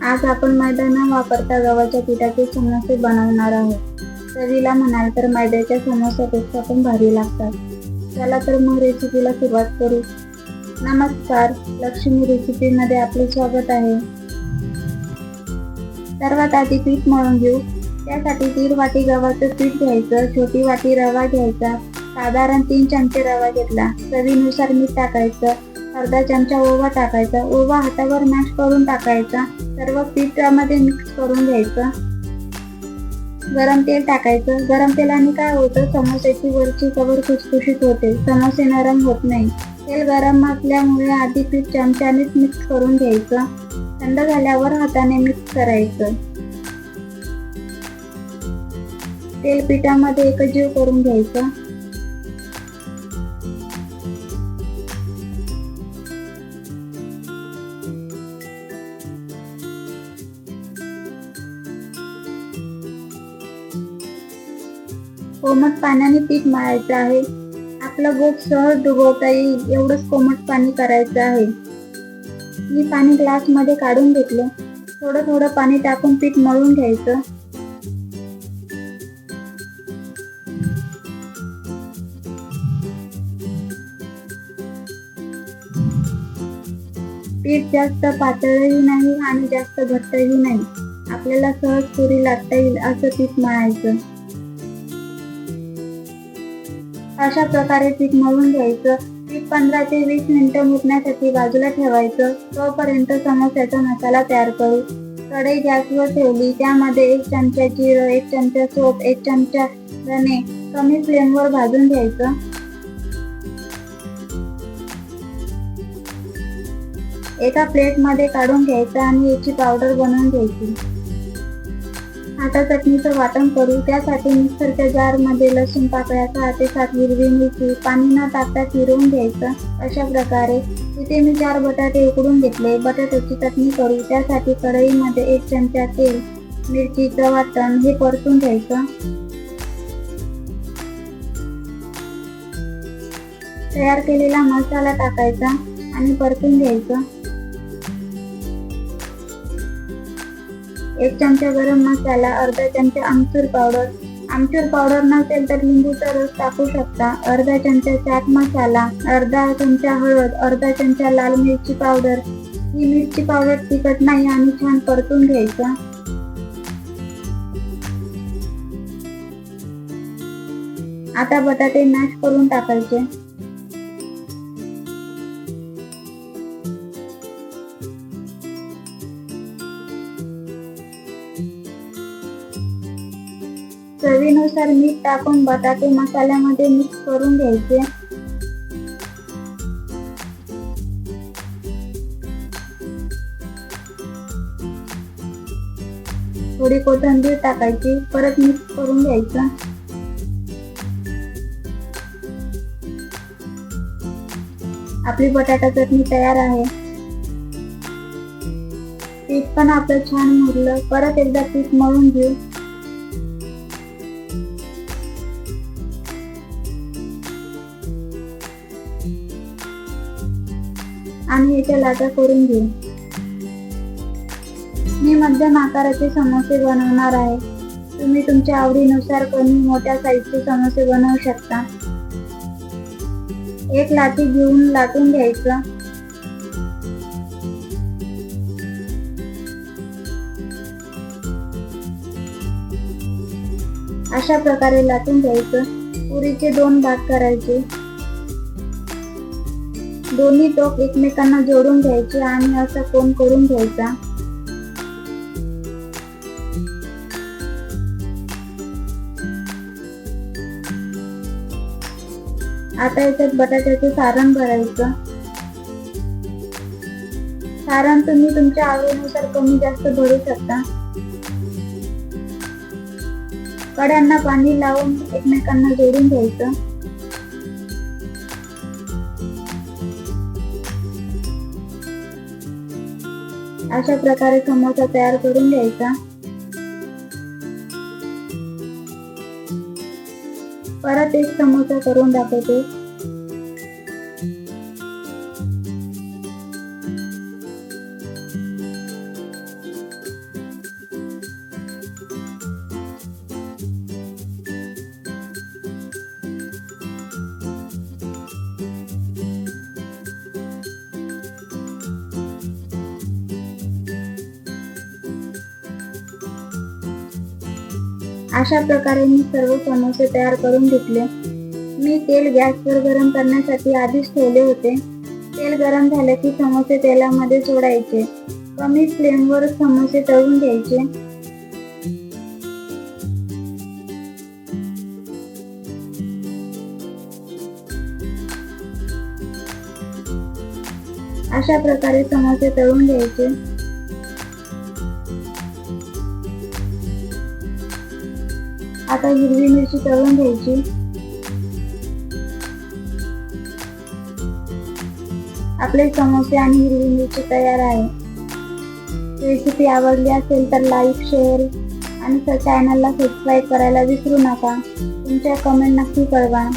आज आपण मैदा न वापरता गव्हाच्या पिठाचे समोसे बनवणार आहोत. चवीला म्हणाल तर मैद्याच्या समोस्यापेक्षा पण भारी लागतात. चला तर मग रेसिपीला सुरुवात करू. नमस्कार, लक्ष्मी रेसिपीमध्ये आपले स्वागत आहे. सर्वात आधी पीठ मळून घेऊ. त्यासाठी 1.5 वाटी गव्हाचं पीठ घ्यायचं, छोटी वाटी रवा घ्यायचा, साधारण 3 चमचे रवा घेतला, चवीनुसार मीठ टाकायचं, अर्धा चमचा ओवा टाकायचा, ओवा हातावर मॅश करून टाकायचा, सर्व पीठामध्ये मिक्स करून घ्यायचं. गरम तेल टाकायचं. गरम तेलाने काय होतं, समोस्याची वरची कवर खुसखुशीत होते, समोसे नरम होत नाही. तेल गरम असल्यामुळे आधी पीठ चमच्यानेच मिक्स करून घ्यायचं. थंड झाल्यावर हाताने मिक्स करायचं. तेल पिठामध्ये एकजीव करून घ्यायचं. कोमट पाण्याने पीठ मळायचं आहे. आपलं बोट सहज डुबवता येईल एवढंच कोमट पाणी करायचं आहे. मी पाणी ग्लासमध्ये काढून घेतलं. थोडं थोडं पाणी टाकून पीठ मळून घ्यायचं. पीठ जास्त पातळही नाही आणि जास्त घट्टही नाही. आपल्याला सहज पुरी लाटता येईल असं पीठ मळायचं. अशा प्रकारे पीठ मळून घ्यायचं. पीठ 15 ते 20 मिनिटं मुरण्यासाठी बाजूला ठेवायचं. तोपर्यंत समोस्याचा मसाला तयार करू. कढई गॅसवर ठेवली. त्यामध्ये 1 चमचा जिरं, 1 चमचा सोप, 1 चमचा धने कमी फ्लेमवर भाजून घ्यायचं. एका प्लेटमध्ये काढून घ्यायचं आणि याची पावडर बनवून घ्यायची. आता चटणीचं वाटण करू. त्यासाठी मिक्सरच्या जारमध्ये लसूण पाकळ्या 6 ते 7 हिरवी मिरची पाणी न टाकता चिरून घ्यायचं. अशा प्रकारे इथे मी 4 बटाटे उकडून घेतले. बटाट्याची चटणी करू. त्यासाठी कढईमध्ये 1 चमचा तेल, मिरचीचं वाटण हे परतून घ्यायचं. तयार केलेला मसाला टाकायचा आणि परतून घ्यायचं. 1 चमचा गरम मसाला, अर्धा चमचा आमचूर पावडर नसेल तर लिंबूचा रस टाकू शकता, अर्धा चमचा चाट मसाला, अर्धा चमचा हळद, अर्धा चमचा लाल मिरची पावडर. ही मिरची पावडर तिखट नाही आणि छान परतून घ्यायचं. आता बटाटे मॅश करून टाकायचे. चवीनुसार मीठ टाकून बटाटे मसाल्यामध्ये मिक्स करून घ्यायचे. थोडी कोथिंबीर टाकायची. परत मिक्स करून घ्यायचं. आपली बटाटा चटणी तयार आहे. पीठ पण आपलं छान मुरलं. परत एकदा पीठ मळून घेऊ. आणि याच्या लाटा करून घेऊ. मी मध्यम आकाराचे समोसे बनवणार आहे. तुम्ही तुमच्या आवडीनुसार कमी मोठ्या साईजचे समोसे बनवू शकता. एक लाटी घेऊन लाटून घ्यायचं. अशा प्रकारे लाटून घ्यायचं. पुरीचे 2 भाग करायचे. दोन्ही टोक एकमेकांना जोडून घ्यायचे आणि असा कोन करून घ्यायचा. आता याच्यात बटाट्याचे सारण भरायचं. सारण तुम्ही तुमच्या आवडीनुसार कमी जास्त भरू शकता. कड्यांना पाणी लावून एकमेकांना जोडून घ्यायचं. अशा प्रकारे समोसा तयार करून घ्यायचा. परत एक समोसा करून दाखवते. अशा प्रकारे मी सर्व समोसे तयार करून घेतले. मी तेल गॅसवर गरम करण्यासाठी आधीच ठेवले होते. तेल गरम झाले की समोसे तेलामध्ये सोडायचे. कमी फ्लेमवर समोसे तळून घ्यायचे. अशा प्रकारे समोसे तळून घ्यायचे. आता हिरवी मिरची तळून घ्यायची. आपले समोसे आणि हिरवी मिरची तयार आहे. रेसिपी आवडली असेल तर लाईक, शेअर आणि चॅनलला सबस्क्राईब करायला विसरू नका. तुमच्या कमेंट नक्की कळवा.